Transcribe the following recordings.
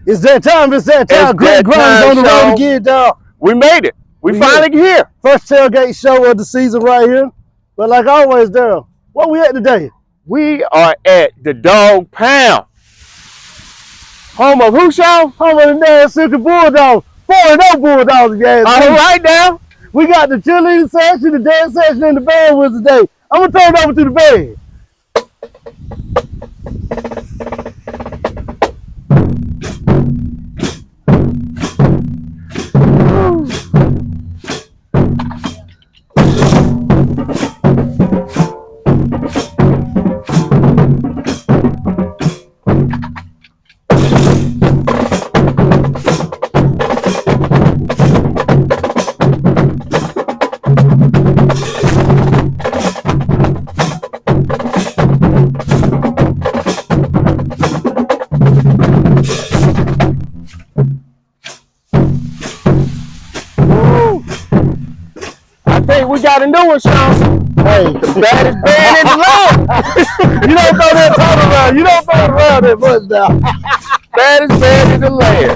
It's that time. It's that time. Great Grind on the road again, dog. We made it. We finally here. First tailgate show of the season right here. But like always, Daryl, where we at today? We are at the Dog Pound. Home of who, Sean? Home of the Nash Bulldogs. 4-0 Bulldogs, guys. All right now. We got the cheerleading section, the dance section, and the band with us today. I'm going to turn it over to the band. We got a new one, Sean. Hey, the baddest band in the land. You don't throw that title around. You don't throw it around that much now. Baddest band in the land.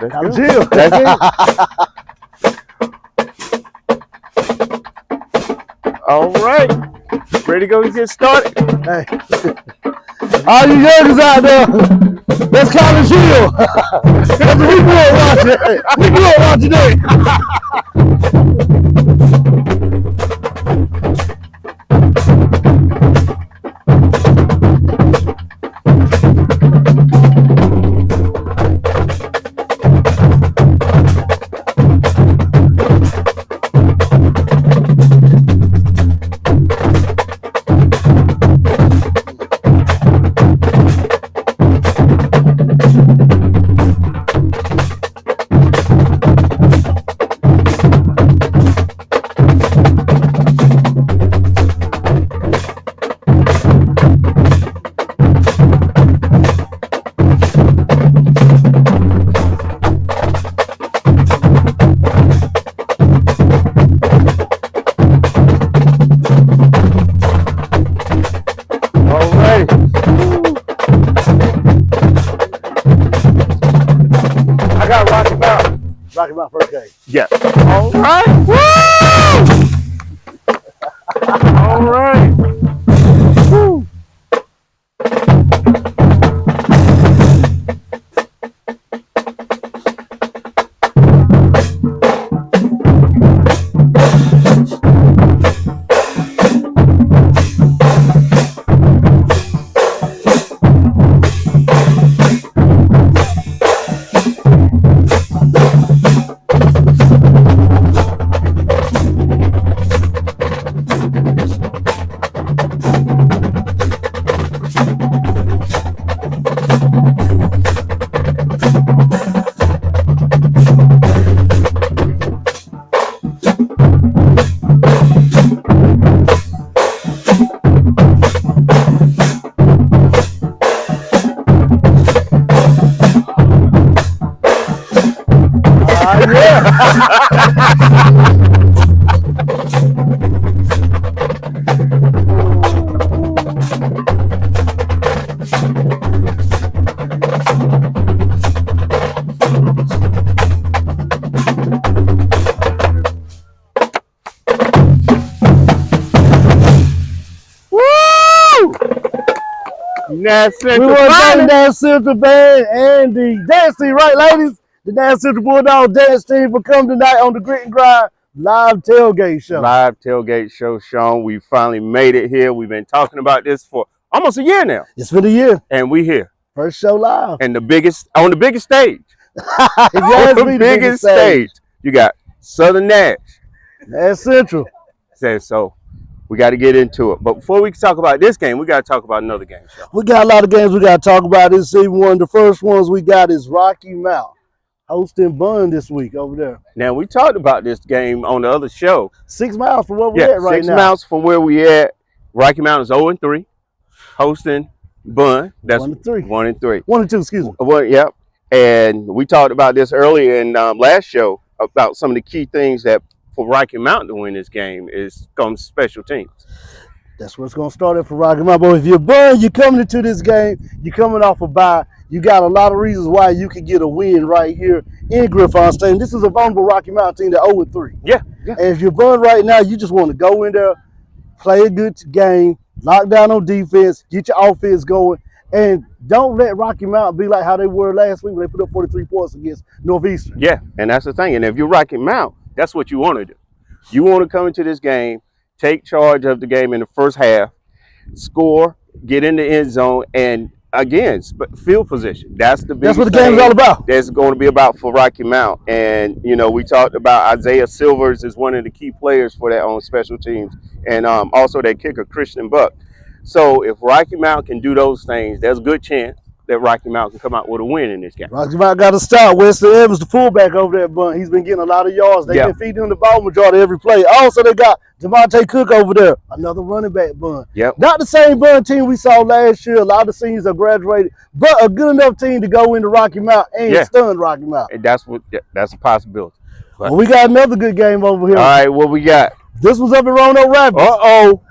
That's it. That's it. All right. Ready to go get started? Hey. All you youngers out there, let's call it chill. That's what we grew up watching. We grew up watching that. Rocky Mountain first game. Yeah. All right. Woo! All right. Woo! Nash Central. We want to Nash Central Band and the dance team, right, ladies? The Nash Central Bulldog dance team will come tonight on the Grit and Grind live tailgate show. Live tailgate show, Sean. We finally made it here. We've been talking about this for almost a year now. It's been a year. And we here. First show live. And the biggest, on the biggest stage. If you ask me, the biggest stage. You got Southern Nash. Nash Central. So we got to get into it. But before we talk about this game, we got to talk about another game, Sean. We got a lot of games we got to talk about this season. One of the first ones we got is Rocky Mountain hosting Bun this week over there. Now, we talked about this game on the other show. 6 miles from where we're at right 6 now. miles from where we at. Rocky Mountain's 0-3, hosting Bun. That's 1-3. 1-3. 1-2, excuse me. Well, yep. And we talked about this earlier in last show about some of the key things that for Rocky Mountain to win this game is comes special teams. That's what's going to start it for Rocky Mountain. But if you're Bun, you're coming into this game, you're coming off a bye. You got a lot of reasons why you could get a win right here in Griffon Stadium. This is a vulnerable Rocky Mountain team that 0-3. Yeah. And if you're Bun right now, you just want to go in there, play a good game, lock down on defense, get your offense going, and don't let Rocky Mountain be like how they were last week when they put up 43 points against Northeastern. Yeah, and that's the thing. And if you're Rocky Mountain, that's what you want to do. You want to come into this game, take charge of the game in the first half, score, get in the end zone, and again, field position. That's what the game is all about. That's going to be about for Rocky Mountain. And, you know, we talked about Isaiah Silvers is one of the key players for that on special teams, and also that kicker, Christian Buck. So if Rocky Mountain can do those things, there's a good chance that Rocky Mountain can come out with a win in this game. Rocky Mountain got to start. Wesley Evans, the fullback over there, Bun. He's been getting a lot of yards. They've been feeding him the ball majority of every play. Also, they got Devontae Cook over there, another running back, Bun. Yep. Not the same Bun team we saw last year. A lot of the seniors have graduated, but a good enough team to go into Rocky Mountain and stun Rocky Mountain. And that's a possibility. But, well, we got another good game over here. All right, what we got? This was up in Roanoke Rapids. Uh-oh.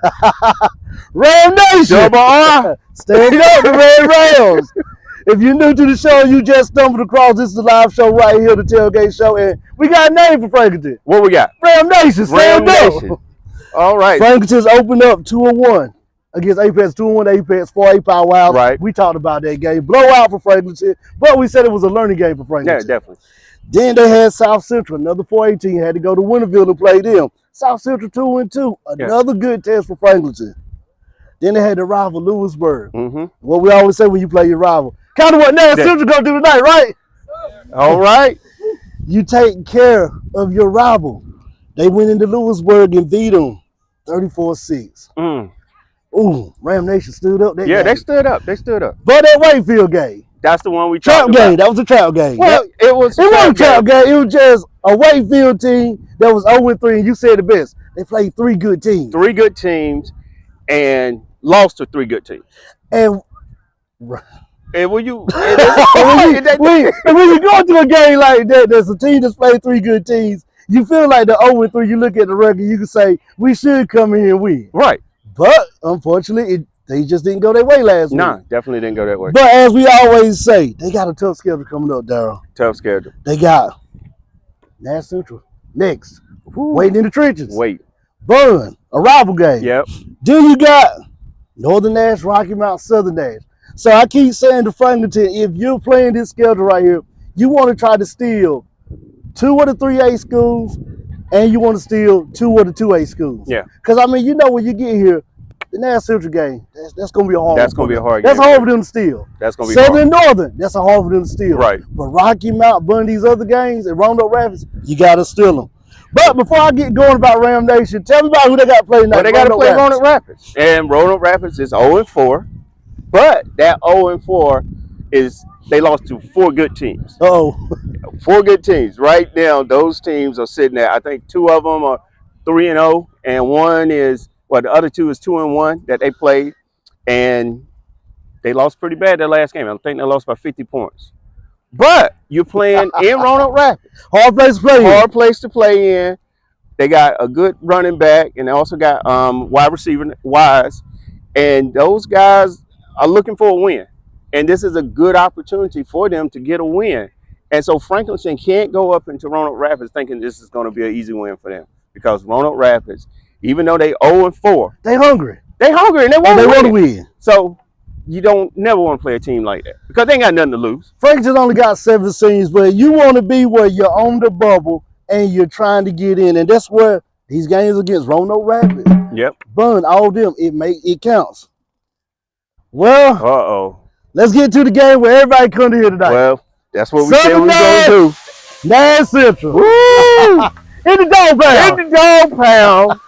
Ram Nation. Double R. Stand up, the Red Rams. If you're new to the show, you just stumbled across, this is a live show right here, the Tailgate Show, and we got a name for Franklin. What we got? Ram Nation. Stand up. All right. Franklin's opened up 2-1 against Apex, 2-1 Apex, 4-8 powerhouse. Right. We talked about that game. Blowout for Franklin, but we said it was a learning game for Franklin. Yeah, definitely. Then they had South Central, another 4A team, had to go to Winterville and play them. South Central 2-2, another good test for Franklin. Then they had the rival Lewisburg. What we always say when you play your rival. Kind of what Nash Central gonna do tonight, right? All right. You take care of your rival. They went into Lewisburg and beat them 34-6. Ooh, Ram Nation stood up. They stood up. They stood up. But that Wakefield game. That's the one we trap talked game. about. That was a trap game. Well, it wasn't a trap game. It was just a Wakefield team that was 0-3, and you said the best. They played 3 good teams. 3 good teams and lost to 3 good teams. And when you when you go to a game like that, there's a team that's played 3 good teams. You feel like the 0-3. You look at the record, you can say we should come in and win. Right. But unfortunately, they just didn't go their way last week. Nah, definitely didn't go that way. But as we always say, they got a tough schedule coming up, Darryl. Tough schedule. They got Nash Central next. Waiting in the trenches. Bun, a rival game. Yep. Then you got Northern Nash, Rocky Mountain, Southern Nash. So I keep saying to Franklin, if you're playing this schedule right here, you want to try to steal 2 of the 3A schools, and you want to steal 2 of the 2A schools. Yeah. Because, I mean, you know when you get here, the Nash Central game, that's going to be a hard one. That's going to be a hard game. That's hard for them to steal. That's going to be Southern Northern, that's a hard for them to steal. Right. But Rocky Mountain, Bun, these other games, and Roanoke Rapids, you got to steal them. But before I get going about Ram Nation, tell me about who they got to play tonight. Well, they got to play Roanoke Rapids. And Roanoke Rapids is 0-4. But that 0-4 is they lost to 4 good teams. 4 good teams. Right now, those teams are sitting there. I think 2 of them are 3-0, and one is, the other 2 is 2-1 that they played. And they lost pretty bad that last game. I think they lost by 50 points. But you're playing in Roanoke Rapids. Hard place to play in. Hard place to play in. They got a good running back, and they also got wide receiver Wise. And those guys are looking for a win. And this is a good opportunity for them to get a win. And so Franklin can't go up into Roanoke Rapids thinking this is going to be an easy win for them. Because Roanoke Rapids, even though they 0-4, they hungry. They hungry and they want to win. So you don't never want to play a team like that because they ain't got nothing to lose. Franklin only got 7 seniors, but you want to be where you're on the bubble and you're trying to get in. And that's where these games against Roanoke Rapids. Yep. Bun, all them, it counts. Well, let's get to the game where everybody come to here tonight. Well, that's what we said we were going to do. Nash Central. Woo! In the dog pound. In the dog pound.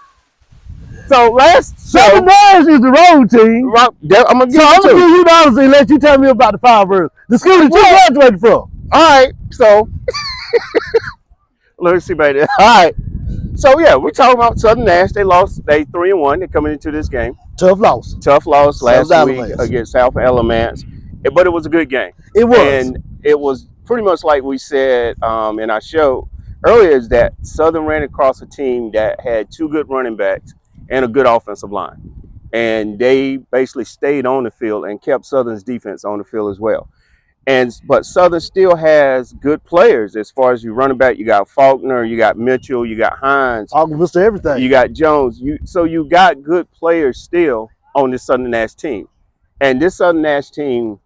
So Southern Nash is the road team. I'm going to give you the honesty and let you tell me about the Firebirds. The school that you graduated from. All right, so let me see about that. All right, so yeah, we're talking about Southern Nash. They lost. They 3-1. They're coming into this game. Tough loss. Tough loss last week against South Alamance, but it was a good game. It was, and it was pretty much like we said in our show earlier. Is that Southern ran across a team that had 2 good running backs and a good offensive line, and they basically stayed on the field and kept Southern's defense on the field as well. But Southern still has good players as far as you running back. You got Faulkner, you got Mitchell, you got Hines, Mr. Everything. You got Jones. So you got good players still on this Southern Nash team, and this Southern Nash team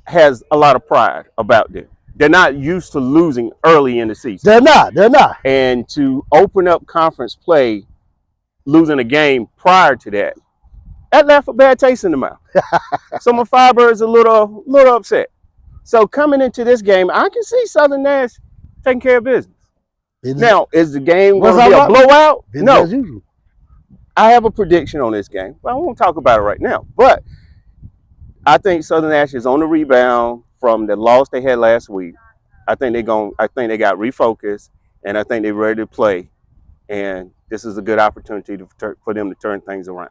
has a lot of pride about them. They're not used to losing early in the season. They're not. And to open up conference play, losing a game prior to that left a bad taste in the mouth. So my Firebirds are a little upset. So coming into this game, I can see Southern Nash taking care of business. Now, is the game going to be a blowout? No. I have a prediction on this game, but I won't talk about it right now. But I think Southern Nash is on the rebound from the loss they had last week. I think they got refocused, and I think they're ready to play. And this is a good opportunity for them to turn things around.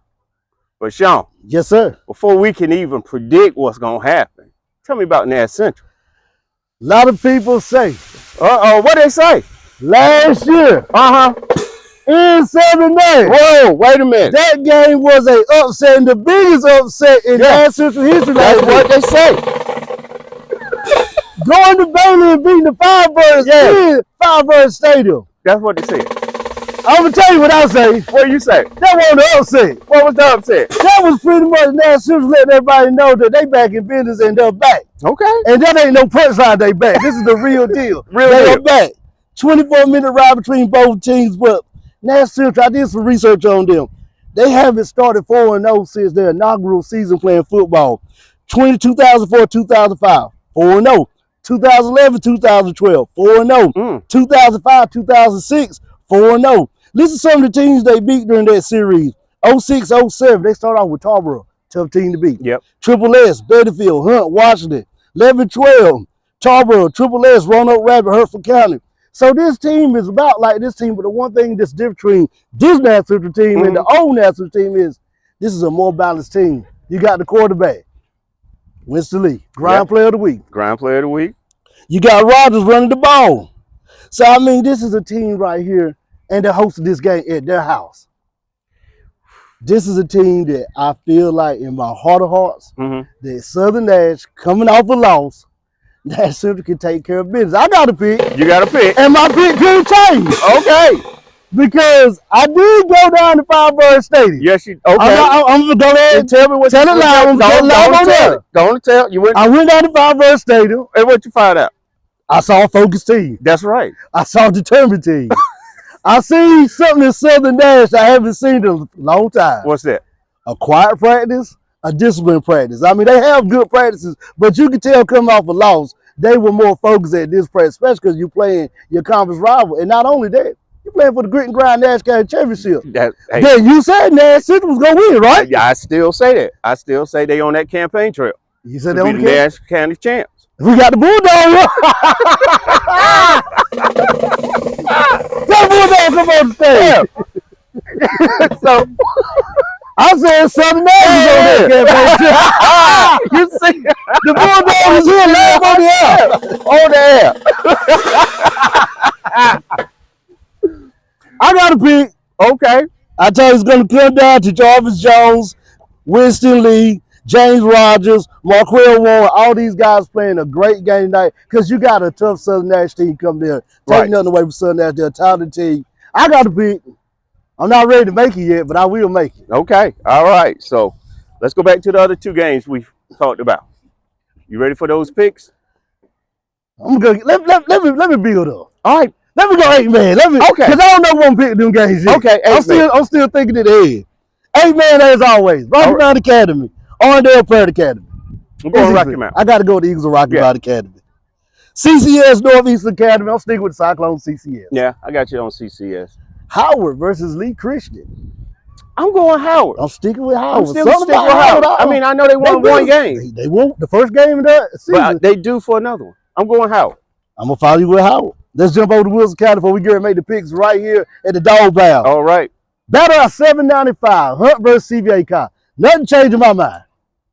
But Sean, yes, sir. Before we can even predict what's going to happen, tell me about Nash Central. A lot of people say, what they say? Last year, in Southern Nash. Whoa, wait a minute. That game was an upset, and the biggest upset in Nash Central history. That's what they say. Going to Bailey and beating the Firebirds in Firebirds Stadium. That's what they said. I'm going to tell you what I say. What you say? That wasn't the upset. What was the upset? That was pretty much Nash Central letting everybody know that they back in business and they're back. Okay. And that ain't no punchline, they back. This is the real deal. They are back. 24-minute ride between both teams, but Nash Central, I did some research on them. They haven't started 4-0 since their inaugural season playing football. 2004-2005, 4-0. 2011-2012, 4-0. 2005-2006, 4-0. Listen to some of the teams they beat during that series. 06-07, they start off with Tarboro, tough team to beat. Yep. Triple S, Bettyfield, Hunt, Washington. 11-12, Tarboro, Triple S, Roanoke Rabbit, Hertford County. So this team is about like this team, but the one thing that's different between this Nash Central team and the old Nash Central team is this is a more balanced team. You got the quarterback, Winston Lee, grind player of the week. Grind player of the week. You got Rogers running the ball. So, I mean, this is a team right here, and they're hosting this game at their house. This is a team that I feel like in my heart of hearts, that Southern Nash, coming off a loss, Nash Central can take care of business. I got a pick. You got a pick. And my pick could change. Okay. Because I did go down to Firebird Stadium. Yes, you. Okay. I'm gonna go there and tell me what. Tell it live. Go on, tell. You went. I went down to Firebird Stadium. And what you find out? I saw a focused team. That's right. I saw a determined team. I seen something in Southern Nash I haven't seen in a long time. What's that? A quiet practice, a disciplined practice. I mean, they have good practices, but you can tell coming off a loss, they were more focused at this practice, especially because you're playing your conference rival. And not only that, you're playing for the Grit and Grind Nash County Championship. Then you said Nash Central was going to win, right? I still say that. I still say they on that campaign trail. You said they on the Nash County champs. We got the Bulldogs. That Bulldog come on the stage. So I said Southern Nash is on that campaign. You see, the Bulldogs is here live on the air. On the air. I got a pick. Okay. I told you it's going to come down to Jarvis Jones, Winston Lee, James Rogers, Marquell Warren, all these guys playing a great game tonight because you got a tough Southern Nash team come there. Take nothing away from Southern Nash. They're a talented team. I got a pick. I'm not ready to make it yet, but I will make it. Okay. All right. So let's go back to the other two games we talked about. You ready for those picks? I'm gonna let me build up. All right. Let me go 8-man. Okay. Because I don't know one pick them games yet. Okay. I'm still thinking it ahead. 8-man as always. Rocky Mountain Academy. Arndale Parrott Academy. I'm going Rocky Mountain. I got to go with the Eagles of Rocky Mountain Academy. CCS Northeast Academy. I'm sticking with the Cyclone CCS. Yeah, I got you on CCS. Howard versus Lee Christian. I'm going Howard. I'm sticking with Howard. I'm still sticking with Howard. I mean, I know they won one game. They won the first game of the season. But they due for another one. I'm going Howard. I'm going to follow you with Howard. Let's jump over to Wilson County before we get ready to make the picks right here at the Dog Pound. All right. Battle at 795, Hunt versus CBA Cop. Nothing changing my mind.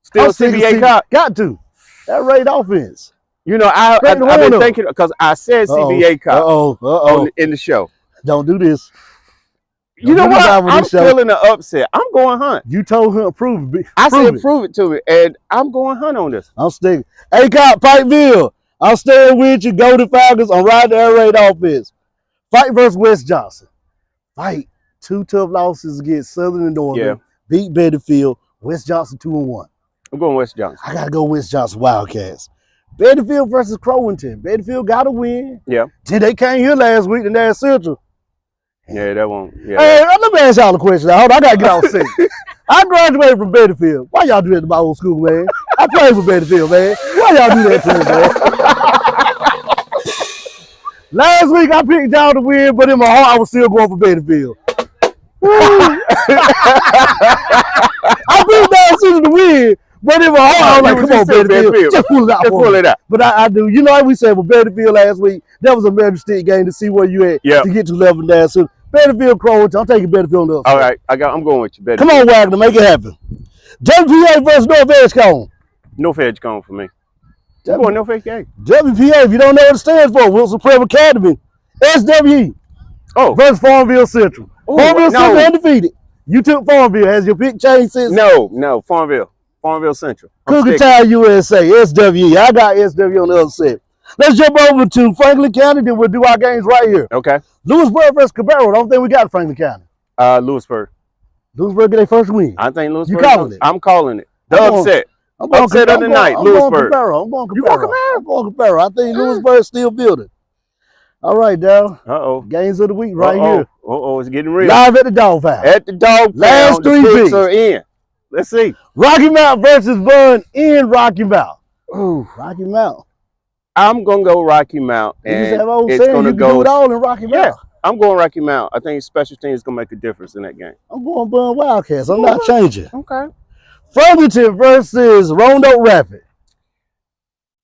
Still CBA Cop. Got to. That raid offense. You know, I've been thinking, because I said CBA Cop in the show. Don't do this. You know what? I'm feeling the upset. I'm going Hunt. You told him prove it. I said prove it to me, and I'm going Hunt on this. I'm sticking. Hey, Cop, Pikeville. I'm staying with you. Go to Falcons. I'm riding the air raid offense. Fight versus West Johnson. Fight. 2 tough losses against Southern and Northern. Yeah. Beat Bettyfield. West Johnson 2-1. I'm going West Johnson. I got to go West Johnson Wildcats. Bettyfield versus Crowington. Bettyfield got to win. Yeah. They came here last week to Nash Central. Yeah, that won't. Yeah. Hey, let me ask y'all a question. Hold on, I got to get off sick. I graduated from Bettyfield. Why y'all do that to my old school, man? I played for Bettyfield, man. Why y'all do that to me, man? Last week, I picked y'all to win, but in my heart, I was still going for Bettyfield. I picked Nash Central to win, but in my heart, I was like, come on, Bettyfield. Just pull it out. Just pull it out. But I do. You know what we said with Bettyfield last week? That was a measure stick game to see where you at to get to level Nash Central. Bettyfield, Crowington. I'm taking Bettyfield on the other side. All right, I'm going with you, Bettyfield. Come on, Wagner, make it happen. WPA versus North Edgecombe. North Edgecombe for me. I'm going North Edgecombe. WPA, if you don't know what it stands for, Wilson Prep Academy. SWE versus Farmville Central. Ooh, Farmville Central undefeated. You took Farmville. Has your pick changed since? No, Farmville Central. Cougar Town, USA, SWE. I got SWE on the other side. Let's jump over to Franklin County, then we'll do our games right here. Okay. Lewisburg versus Cabarro. I don't think we got Franklin County. Lewisburg. Lewisburg get their first win. I think Lewisburg. You calling it? I'm calling it. The upset. Upset of the night, Lewisburg. I'm going Cabarro. I think Lewisburg's still building. All right, Dal. Games of the week right here. It's getting real. Live at the Dog Pound. At the Dog Pound. Last 3 picks are in. Let's see. Rocky Mount versus Bun in Rocky Mount. Ooh, Rocky Mount. I'm going to go Rocky Mount. And it's going to do it all in Rocky Mount. Yeah, I'm going Rocky Mount. I think special teams is going to make a difference in that game. I'm going Bun Wildcats. I'm not changing. Okay. Franklinton versus Roanoke Rapid.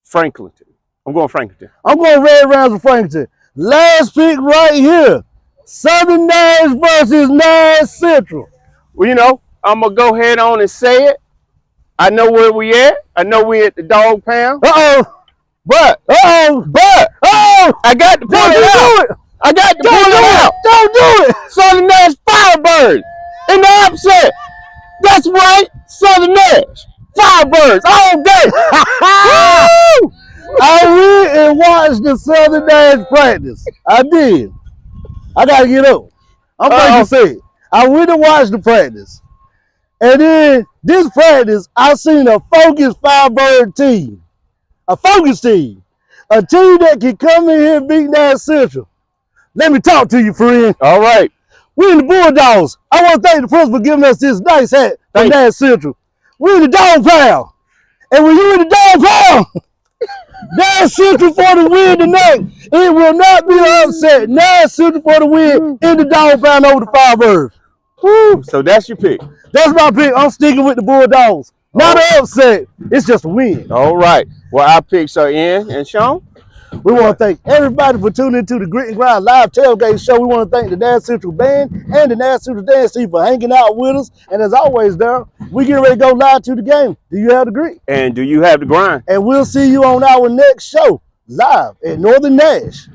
Franklinton. I'm going Franklinton. I'm going Red Rounds with Franklinton. Last pick right here. Southern Nash versus Nash Central. Well, you know, I'm going to go ahead on and say it. I know where we at. I know we at the Dog Pound. But I got to pull it out. I got to pull it out. Don't do it. Southern Nash Firebirds in the upset. That's right. Southern Nash Firebirds all day. I went and watched the Southern Nash practice. I did. I got to get up. I'm going to say it. I went and watched the practice. And then this practice, I seen a focused Firebird team. A focused team. A team that can come in here and beat Nash Central. Let me talk to you, friend. All right. We in the Bulldogs. I want to thank the principal for giving us this nice hat from Nash Central. We in the Dog Pound. And when you in the Dog Pound, Nash Central for the win tonight. It will not be an upset. Nash Central for the win in the Dog Pound over the Firebirds. Woo. So that's your pick. That's my pick. I'm sticking with the Bulldogs. Not an upset. It's just a win. All right. Well, our picks are in. And Sean? We want to thank everybody for tuning into the Grit and Grind live tailgate show. We want to thank the Nash Central Band and the Nash Central Dance team for hanging out with us. And as always, Daryl, we get ready to go live to the game. Do you have the grit? And do you have the grind? And we'll see you on our next show live at Northern Nash.